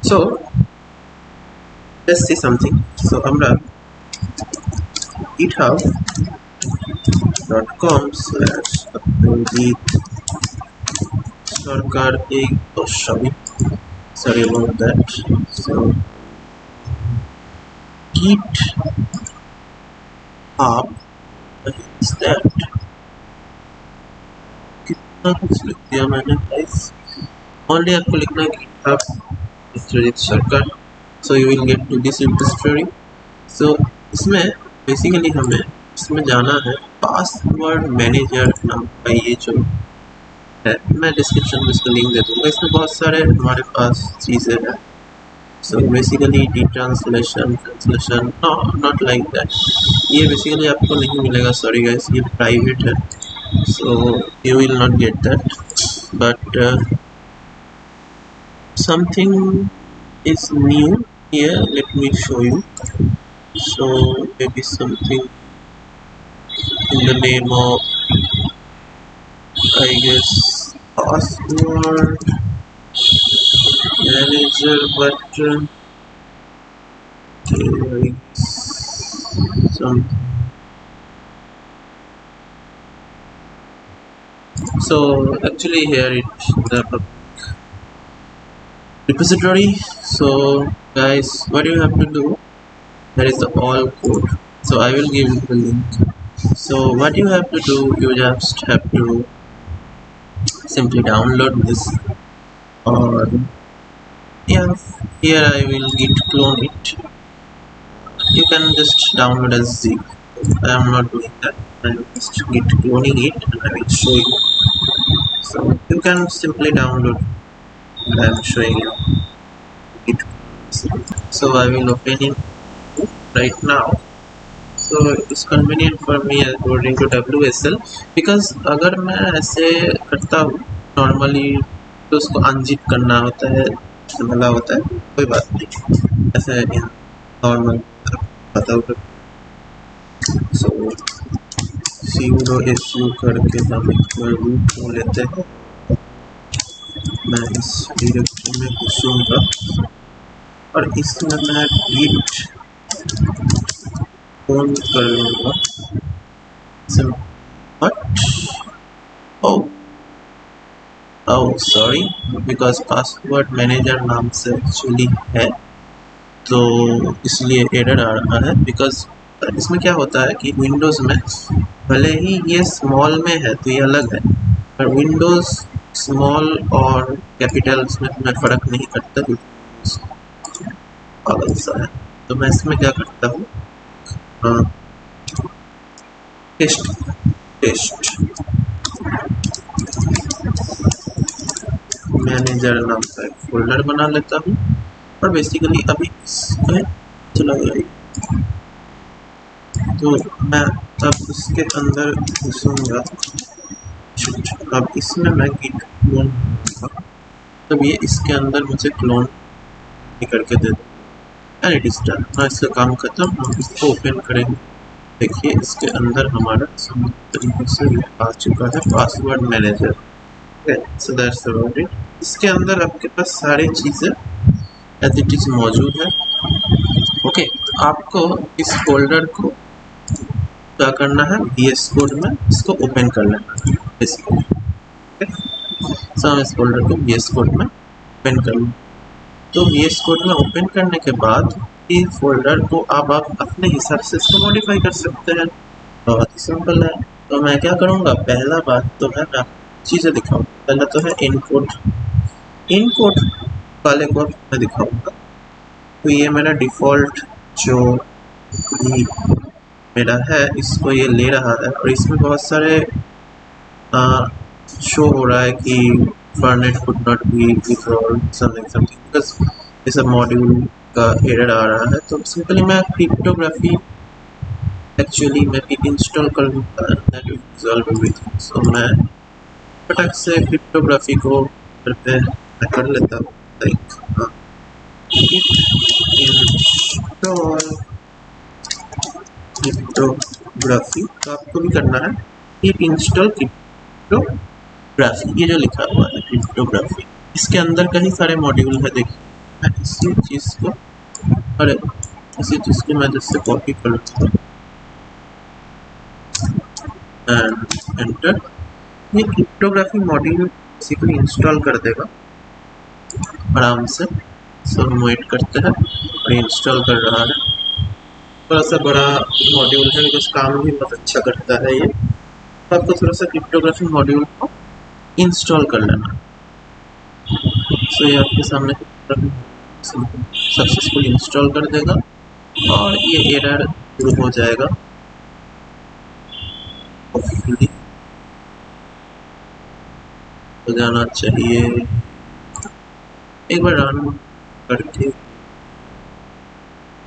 So let's see something. So আমরা github.com/abhijit sarkar ek sorry about that. So GitHub is that कितना कुछ लिख दिया मैंने गाइस. Only आपको लिखना है GitHub Abhijit Sarkar. So you will get to this repository. So इसमें बेसिकली हमें इसमें जाना है. पासवर्ड मैनेजर नाम का ये जो है, मैं डिस्क्रिप्शन में इसका लिंक दे दूंगा. इसमें बहुत सारे हमारे पास चीज़ें हैं. So basically detranslation, translation, no, not like that. ये basically आपको नहीं मिलेगा. Sorry guys, ये private है. So you will not get that. But something is new here. Let me show you. So maybe something in the name of, I guess, password manager, but some. So actually here it's the repository. So guys, what you have to do, there is the all code. So I will give you the link. So what you have to do, you just have to simply download this, or yeah, here I will git clone it. You can just download as zip. I am not doing that. I am just git cloning it and I will show you. So you can simply download and I am showing you it. So I will open it right now. So it's convenient for me according to WSL, because अगर मैं ऐसे करता हूँ normally तो उसको unzip करना होता है, झमेला होता है. कोई बात नहीं, ऐसे नॉर्मल बताता हूँ. So sudo su करके हम रूट को लेते हैं. मैं इस डायरेक्टरी में घुसूंगा और इसमें मैं git ऑन कर लूँगा. सॉरी, बिकॉज पासवर्ड मैनेजर नाम से एक्चुअली है तो इसलिए एरर आ रहा है. बिकॉज इसमें क्या होता है कि विंडोज़ में भले ही ये स्मॉल में है तो ये अलग है, पर विंडोज़ स्मॉल और कैपिटल्स में फ़र्क नहीं करता, पागल सा है. तो मैं इसमें क्या करता हूँ, टेस्ट मैनेजर नाम का एक फोल्डर बना लेता हूँ और बेसिकली अभी चला गया तो मैं अब उसके अंदर घुसूँगा. अब इसमें मैं गिट क्लोन, तब ये इसके अंदर मुझे क्लोन करके दे दूँ एंड इट इज़ डन. हाँ, इसका काम खत्म. हम इसको ओपन करेंगे. देखिए इसके अंदर हमारा सही तरीके से आ चुका है password manager. So that's about it. इसके अंदर आपके पास सारी चीज़ें एज इट इज़ मौजूद है. ओके, आपको इस फोल्डर को क्या करना है, VS कोड में इसको ओपन कर लेना है बेसिकली. सो हम इस फोल्डर को VS कोड में ओपन कर लें. तो VS कोड में ओपन करने के बाद इस फोल्डर को आप अपने हिसाब से इसको मॉडिफाई कर सकते हैं. बहुत ही सिंपल है. तो मैं क्या करूँगा, पहला बात तो है मैं चीज़ें दिखाऊँ. पहला तो है इनकोड वाले को मैं दिखाऊँगा. तो ये मेरा डिफ़ॉल्ट जो मेरा है इसको ये ले रहा है और इसमें बहुत सारे शो हो रहा है कि format could not be withdrawal something because ये सब मॉड्यूल का एरर आ रहा है. तो सिंपली मैं क्रिप्टोग्राफी एक्चुअली मैं इंस्टॉल कर लूँगा दैट विल रिजॉल्व एवरीथिंग. सो मैं फटाक से क्रिप्टोग्राफी को करते मैं कर लेता हूँ. लाइक क्रिप्टोग्राफी तो आपको भी करना है. इंस्टॉल क्रिप्टोग्राफी, ये जो लिखा हुआ है क्रिप्टोग्राफी, इसके अंदर कई सारे मॉड्यूल है। देखिए मैं इसी चीज़ को, अरे इसी चीज़ को मैं जैसे कॉपी कर लेता हूँ एंड एंटर। ये क्रिप्टोग्राफी मॉड्यूल बेसिकली इंस्टॉल कर देगा आराम से। सो हम वेट करते हैं और इंस्टॉल कर रहा है। थोड़ा सा बड़ा मॉड्यूल है बिकॉज काम भी बहुत अच्छा करता है ये। तो आपको थोड़ा सा क्रिप्टोग्राफी मॉड्यूल को इंस्टॉल कर लेना। सो ये आपके सामने सक्सेसफुल इंस्टॉल कर देगा और ये एरर शुरू हो जाएगा। होपफुली हो जाना चाहिए। एक बार रन करके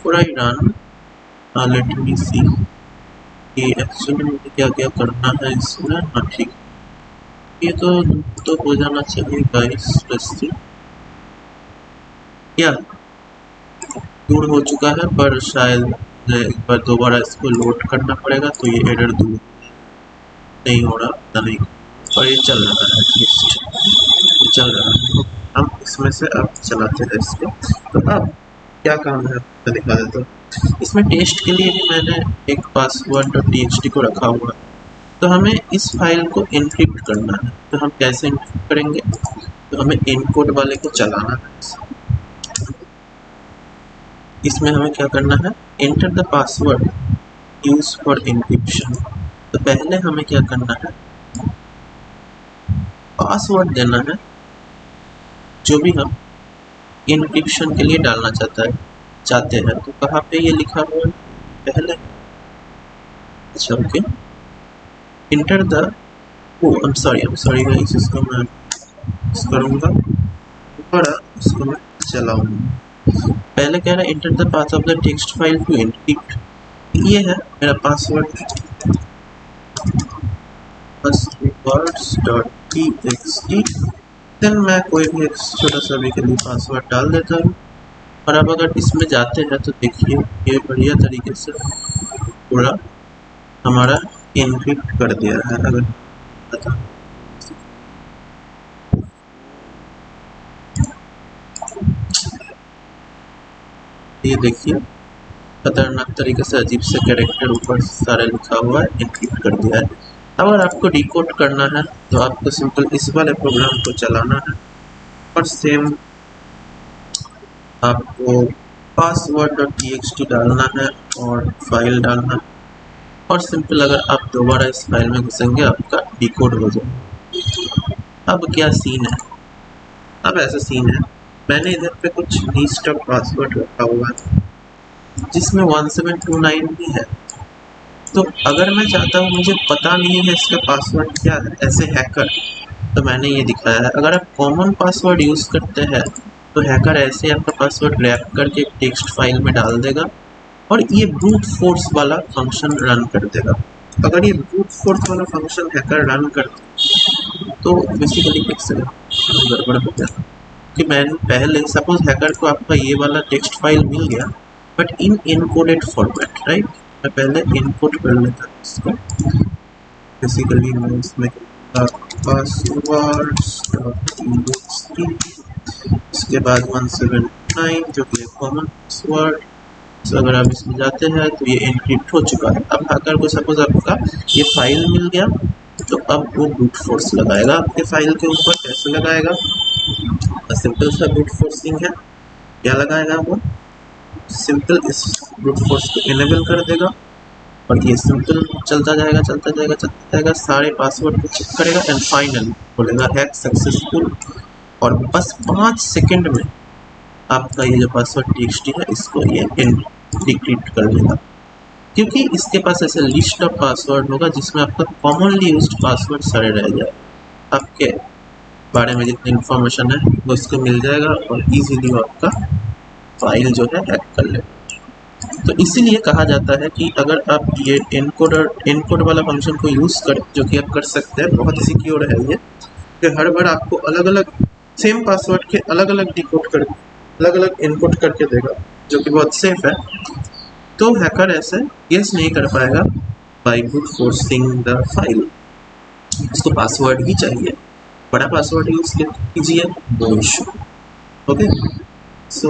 पूरा ही रन। लेट मी सी कि एक्चुअली मुझे क्या क्या करना है इसमें। हाँ ठीक, ये तो हो जाना चाहिए गाइस। क्या दूर हो चुका है, पर शायद एक बार दोबारा इसको लोड करना पड़ेगा तो ये एरर दूर नहीं हो रहा, पता नहीं। और ये चल रहा है, एटलीस्ट चल रहा है। हम इसमें से अब चलाते हैं इसको। तो अब क्या काम है मैं दिखा देता हूँ। इसमें टेस्ट के लिए भी मैंने एक password.txt को रखा हुआ है। तो हमें इस फाइल को एन्क्रिप्ट करना है। तो हम कैसे एन्क्रिप्ट करेंगे, तो हमें एनकोड वाले को चलाना है। इसमें हमें क्या करना है, enter the password use for encryption. तो पहले हमें क्या करना है, पासवर्ड देना है जो भी हम एन्क्रिप्शन के लिए डालना चाहते हैं। तो कहाँ पे ये लिखा हुआ है पहले, अच्छा okay, enter the I am sorry guys, इसको मैं करूँगा दोबारा, इसको मैं चलाऊंगा। पहले कह रहा है enter the path of the text file to encrypt. ये है मेरा पासवर्ड, passwords.txt। देन मैं कोई भी एक छोटा सा भी के लिए पासवर्ड डाल देता हूँ। और अब अगर इसमें जाते हैं तो देखिए ये बढ़िया तरीके से पूरा हमारा एन्क्रिप्ट कर दिया है। अगर पता ये देखिए खतरनाक तरीके से अजीब से कैरेक्टर ऊपर सारा लिखा हुआ है, एन्क्रिप्ट कर दिया है। अगर आपको डिकोड करना है तो आपको सिंपल इस वाले प्रोग्राम को चलाना है और सेम आपको password.txt डालना है और फाइल डालना है। और सिंपल अगर आप दोबारा इस फाइल में घुसेंगे आपका डिकोड हो जाएगा। अब क्या सीन है, अब ऐसा सीन है, मैंने इधर पे कुछ लिस्ट ऑफ पासवर्ड रखा हुआ है जिसमें 1729 भी है। तो अगर मैं चाहता हूँ, मुझे पता नहीं है इसका पासवर्ड क्या है ऐसे हैकर, तो मैंने ये दिखाया है। अगर आप कॉमन पासवर्ड यूज़ करते हैं तो हैकर ऐसे आपका पासवर्ड रैप करके टेक्स्ट फाइल में डाल देगा और ये ब्रूट फोर्स वाला फंक्शन रन कर देगा। अगर ये ब्रूट फोर्स वाला फंक्शन हैकर रन कर तो बेसिकली एक सेकंड गड़बड़ हो गया कि मैंने पहले सपोज हैकर को आपका ये वाला टेक्स्ट फाइल मिल गया but in encoded format, right. मैं पहले इनकोड कर लेता हूँ इसको। बेसिकली मैं इसमें passwords.txt, इसके बाद 179 जो कि कॉमन पासवर्ड। तो अगर आप इसमें जाते हैं तो ये एनक्रिप्ट हो चुका है। अब हैकर को सपोज आपका ये फाइल मिल गया तो अब वो ब्रूट फोर्स लगाएगा आपके फाइल के ऊपर। कैसे लगाएगा, सिंपल सा ब्रूट फोर्सिंग है। क्या लगाएगा वो, सिंपल इस ब्रूट फोर्स को इनेबल कर देगा और ये सिंपल चलता जाएगा, सारे पासवर्ड को चेक करेगा एंड फाइनली बोलेगा हैक सक्सेसफुल। और बस 5 सेकंड में आपका ये जो पासवर्ड टीएक्सटी है इसको ये डिक्रिप्ट कर देगा, क्योंकि इसके पास ऐसे लिस्ट ऑफ पासवर्ड होगा जिसमें आपका कॉमनली यूज्ड पासवर्ड सारे रह जाए। आपके बारे में जितनी इन्फॉर्मेशन है वो इसको मिल जाएगा और इजीली आपका फाइल जो है हैक कर लेगा। तो इसीलिए कहा जाता है कि अगर आप ये एनकोड वाला फंक्शन को यूज़ कर, जो कि आप कर सकते हैं, बहुत सिक्योर है ये, कि हर बार आपको अलग अलग सेम पासवर्ड के अलग अलग डिकोड कर अलग अलग इनपुट करके देगा, जो कि बहुत सेफ है। तो हैकर ऐसे गेस नहीं कर पाएगा by brute forcing the file. इसको पासवर्ड ही चाहिए बड़ा पासवर्ड यूज कीजिए, no issue. Okay, so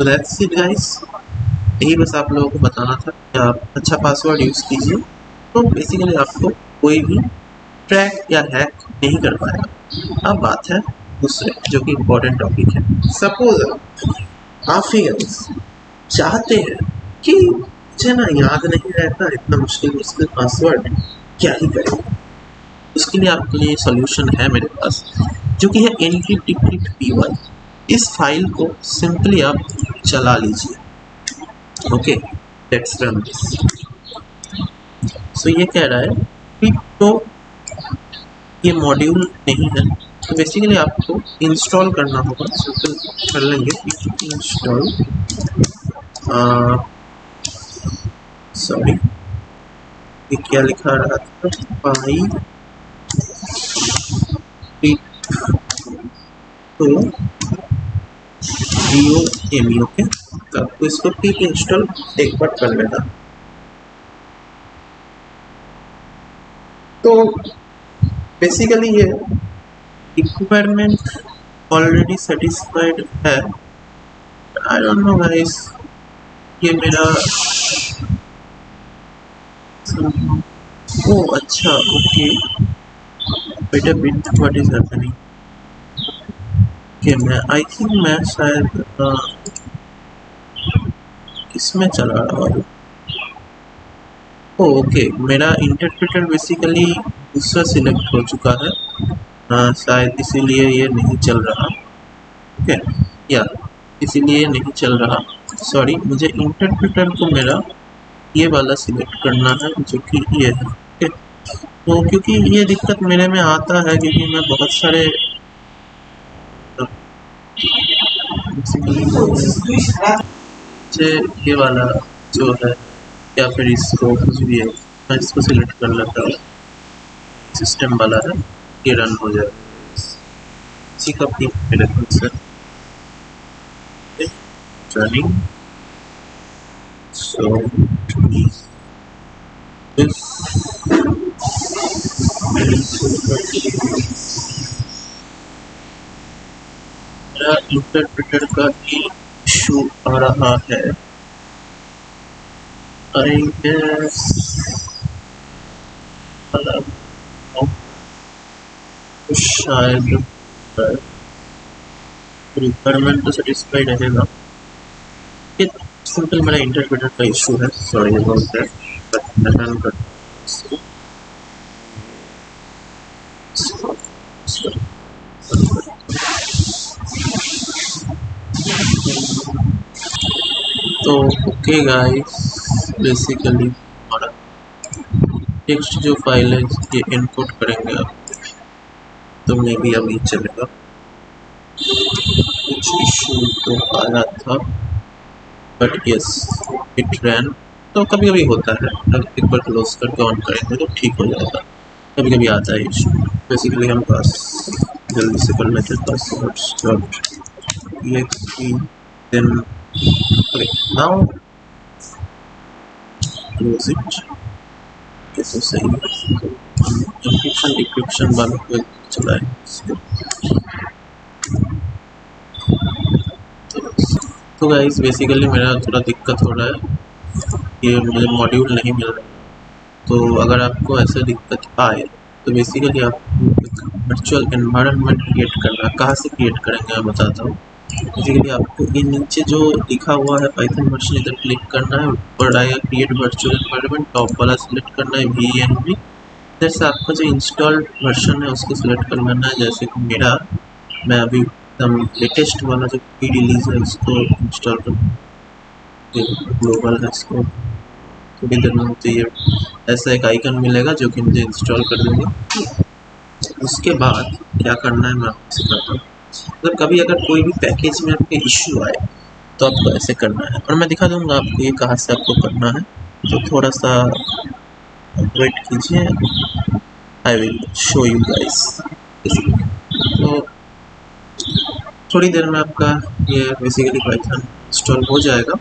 that's it guys. यही बस आप लोगों को बताना था कि आप अच्छा पासवर्ड यूज कीजिए, तो बेसिकली आपको कोई भी ट्रैक या हैक नहीं कर पाएगा। अब बात है दूसरे, जो कि इम्पोर्टेंट टॉपिक है। सपोज आप ही चाहते हैं कि मुझे ना याद नहीं रहता इतना मुश्किल मुश्किल पासवर्ड, क्या ही करें। उसके लिए आपके लिए सोल्यूशन है मेरे पास, जो कि है encrypt.py। इस फाइल को सिंपली आप चला लीजिए। Okay, let's run this. So ये कह रहा है कि तो ये मॉड्यूल नहीं है, तो बेसिकली आपको इंस्टॉल करना होगा। सिंपल कर लेंगे इंस्टॉल, सॉरी ये क्या लिखा रहा था, पाई तो DOME। ओके, तो आपको इसको ठीक इंस्टॉल एक बार कर लेना। तो बेसिकली ये रिक्वायरमेंट ऑलरेडी सेटिस्फाइड है। आई डोंट नो गाइस, ये मेरा ओ अच्छा, okay, wait a bit, what is happening. Okay, मैं आई थिंक मैं शायद किसमें चला रहा हूँ। ओके, मेरा इंटरप्रेटर बेसिकली दूसरा सिलेक्ट हो चुका है, शायद इसीलिए ये नहीं चल रहा। ओके, या इसीलिए नहीं चल रहा, सॉरी। मुझे इंटरप्रेटर को मेरा ये वाला सिलेक्ट करना है, जो कि ये है। ओके, तो क्योंकि ये दिक्कत मेरे में आता है, क्योंकि मैं बहुत सारे ये वाला जो है, या फिर इसको कुछ भी है, मैं इसको सिलेक्ट कर लेता हूँ। सिस्टम वाला है, ये रन हो जाए इसी का भी मेरे खुद से रनिंग। सो दिस मेरा इंटरप्रेटर का भी इशू आ रहा है। आई गेस शायद रिक्वायरमेंट तो सेटिस्फाइड रहेगा। ये सिंपल मेरा इंटरप्रेटर का इशू है, सॉरी अबाउट दैट, बट मैं रन करता हूँ। तो ओके गाइस, बेसिकली हमारा टेक्स्ट जो फाइल है ये इनपुट करेंगे आप, तो मे भी अभी चलेगा। कुछ इशू तो आया था, बट यस इट रैन। तो कभी कभी होता है, अगर एक बार क्लोज करके ऑन करेंगे तो ठीक हो जाएगा। कभी कभी आता है इशू। बेसिकली हम पास जल्दी से कर लेते हैं password then now close it. कैसे सही इंक्रिप्शन डिक्रिप्शन वालों को चलाएं इसको। तो गाइस बेसिकली मेरा थोड़ा दिक्कत हो रहा है, ये मुझे मॉड्यूल नहीं मिल रहा। तो अगर आपको ऐसा दिक्कत आए तो बेसिकली आपको एक वर्चुअल एनवायरनमेंट क्रिएट करना है। कहाँ से क्रिएट करेंगे मैं बताता हूँ। बेसिकली आपको ये नीचे जो लिखा हुआ है पाइथन वर्जन, इधर क्लिक करना है, ऊपर आएगा क्रिएट वर्चुअल एनवायरनमेंट, टॉप वाला सिलेक्ट करना है VNV। इधर से आपका जो इंस्टॉल्ड वर्जन है उसको सिलेक्ट कर लेना है। जैसे कि मेरा, मैं अभी एकदम लेटेस्ट वाला जो प्री रिलीज है उसको इंस्टॉल कर, ग्लोबल है, इसको थोड़ी देर में मुझे ये ऐसा एक आइकन मिलेगा जो कि मुझे इंस्टॉल कर देंगे। उसके बाद क्या करना है मैं आपको सिखाता हूँ। मतलब कभी अगर कोई भी पैकेज में आपके इश्यू आए तो आपको ऐसे करना है, और मैं दिखा दूंगा आपको ये कहाँ से आपको करना है। तो थोड़ा सा वेट कीजिए, I will show you guys. तो थोड़ी देर में आपका ये बेसिकली पाइथन इंस्टॉल हो जाएगा,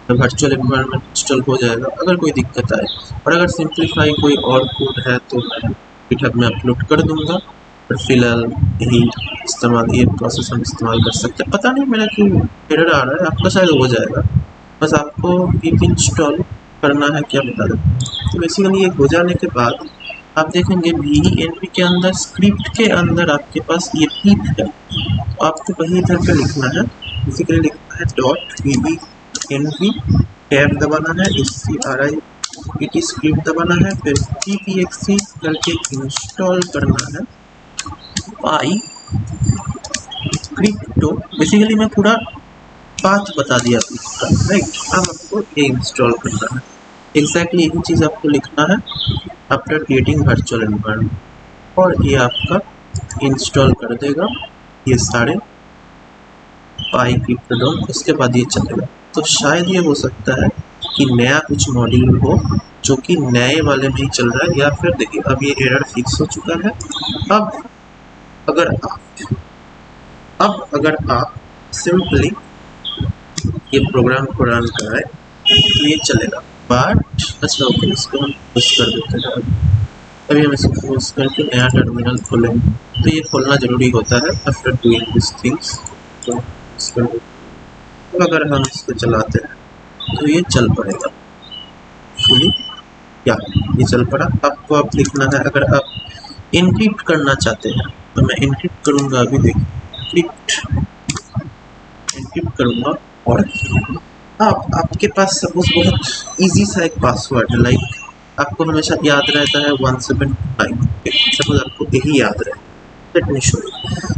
तो वर्चुअल एनवायरनमेंट इंस्टॉल हो जाएगा। अगर कोई दिक्कत आए और अगर सिंप्लीफाई कोई और कोड है तो मैं गिटहब में अपलोड कर दूंगा। और फिलहाल यही इस्तेमाल, ये प्रोसेस हम इस्तेमाल कर सकते हैं। पता नहीं मेरा क्यों एरर आ रहा है, आपका शायद हो जाएगा। बस आपको पिप इंस्टॉल करना है, क्या बता दें। तो बेसिकली ये हो जाने के बाद आप देखेंगे VENV के अंदर, स्क्रिप्ट के अंदर आपके पास ये पिप है। तो आपको वही इधर पे लिखना है, बेसिकली लिखना है .VENV, टैब दबाना है, SCRIPT स्क्रिप्ट दबाना है, फिर PPXC करके इंस्टॉल करना है पाई क्रिप्टो। बेसिकली मैं पूरा पाथ बता दिया आपका, राइट। अब आपको ये इंस्टॉल करना है, एग्जैक्टली यही चीज़ आपको लिखना है आफ्टर क्रिएटिंग वर्चुअल एनवायरनमेंट, और ये आपका इंस्टॉल कर देगा ये सारे पाई क्रिप्टो। उसके बाद ये चलेगा। तो शायद ये हो सकता है कि नया कुछ मॉड्यूल हो जो कि नए वाले में ही चल रहा है, या फिर देखिए अब ये एरर फिक्स हो चुका है। अब अगर आप सिंपली ये प्रोग्राम को रन कराए तो ये चलेगा। बट अच्छा ओके, इसको हम पुश कर देते हैं। अभी हम इसको पुश करके नया टर्मिनल खोलेंगे, तो ये खोलना जरूरी होता है आफ्टर डूइंग दिस थिंग्स। तो अगर हम इसको चलाते हैं तो ये चल पड़ेगा फुली, या ये चल पड़ा। आपको अब लिखना है, अगर आप इनक्रिप्ट करना चाहते हैं तो मैं इनक्रिप्ट करूँगा। अभी देखिए इनक्रिप्ट करूँगा, और आपके पास सपोज बहुत इजी सा एक पासवर्ड है, लाइक आपको हमेशा याद रहता है 179, सपोज आपको यही याद रहे, लेट मी शो यू।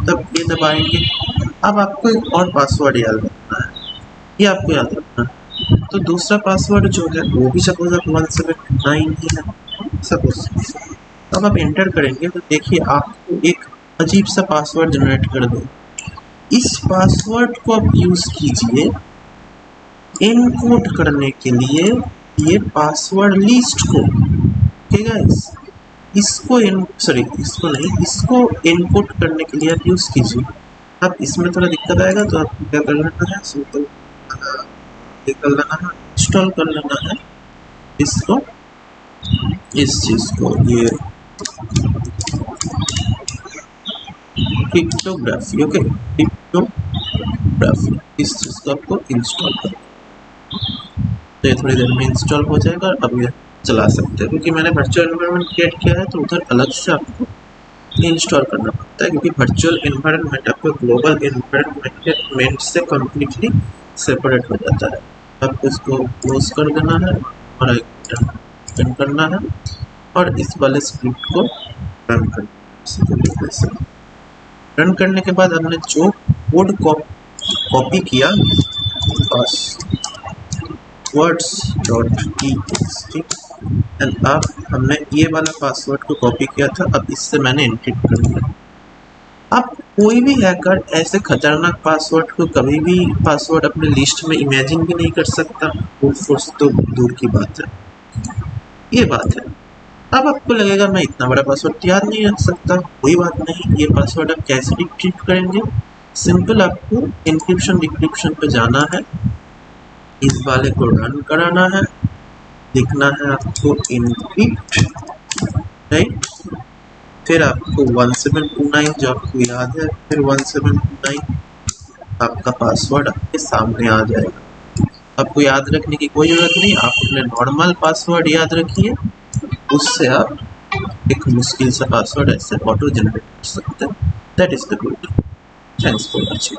तब ये दबाएंगे। अब आपको एक और पासवर्ड याद रखना है, ये आपको याद रखना है। तो दूसरा पासवर्ड जो है वो भी सपोज आप 179 ही है सपोज। अब आप एंटर करेंगे तो देखिए आपको एक अजीब सा पासवर्ड जनरेट कर दो। इस पासवर्ड को आप यूज कीजिए इनकोड करने के लिए ये पासवर्ड लिस्ट को, ओके गाइस। इसको इनकोड करने के लिए आप यूज कीजिए। अब इसमें थोड़ा दिक्कत आएगा, तो आपको क्या कर लेना है, सिंपल निकल लेना है, इंस्टॉल कर लेना है इसको, इस चीज को, ये क्रिप्टोग्राफी, ओके, क्रिप्टोग्राफी, इस चीज को आपको इंस्टॉल कर। तो ये थोड़ी देर में इंस्टॉल हो जाएगा और अब ये चला सकते हैं। क्योंकि मैंने वर्चुअल एनवायरनमेंट क्रिएट किया है तो उधर अलग से आपको इंस्टॉल करना पड़ता है, क्योंकि वर्चुअल एनवायरनमेंट आपको ग्लोबल एनवायरनमेंट से कम्प्लीटली सेपरेट हो जाता है। आपको इसको क्लोज कर देना है और रन करना है, और इस वाले स्क्रिप्ट को रन करना है। रन करने के बाद हमने जो कोड कॉपी किया words.txt, एंड अब हमने ये वाला पासवर्ड को कॉपी किया था, अब इससे मैंने एंक्रिप्ट कर दिया। अब कोई भी हैकर ऐसे खतरनाक पासवर्ड को कभी भी पासवर्ड अपने लिस्ट में इमेजिन भी नहीं कर सकता, फोर्स तो दूर की बात है, ये बात है। अब आपको लगेगा मैं इतना बड़ा पासवर्ड याद नहीं रख सकता, कोई बात नहीं। ये पासवर्ड आप कैसे डिक्रिप्ट करेंगे, सिंपल आपको इंक्रिप्शन डिक्रिप्शन पे जाना है, इस वाले को रन कराना है, लिखना है आपको इनक्रिप्ट, राइट। फिर आपको 1729 जो आपको याद है, फिर 1729 आपका पासवर्ड आपके सामने आ जाएगा। आपको याद रखने की कोई जरूरत नहीं, आप अपने नॉर्मल पासवर्ड याद रखिए, उससे आप एक मुश्किल सा पासवर्ड ऐसे ऑटो जनरेट कर सकते हैं। That is the good. Thanks for watching.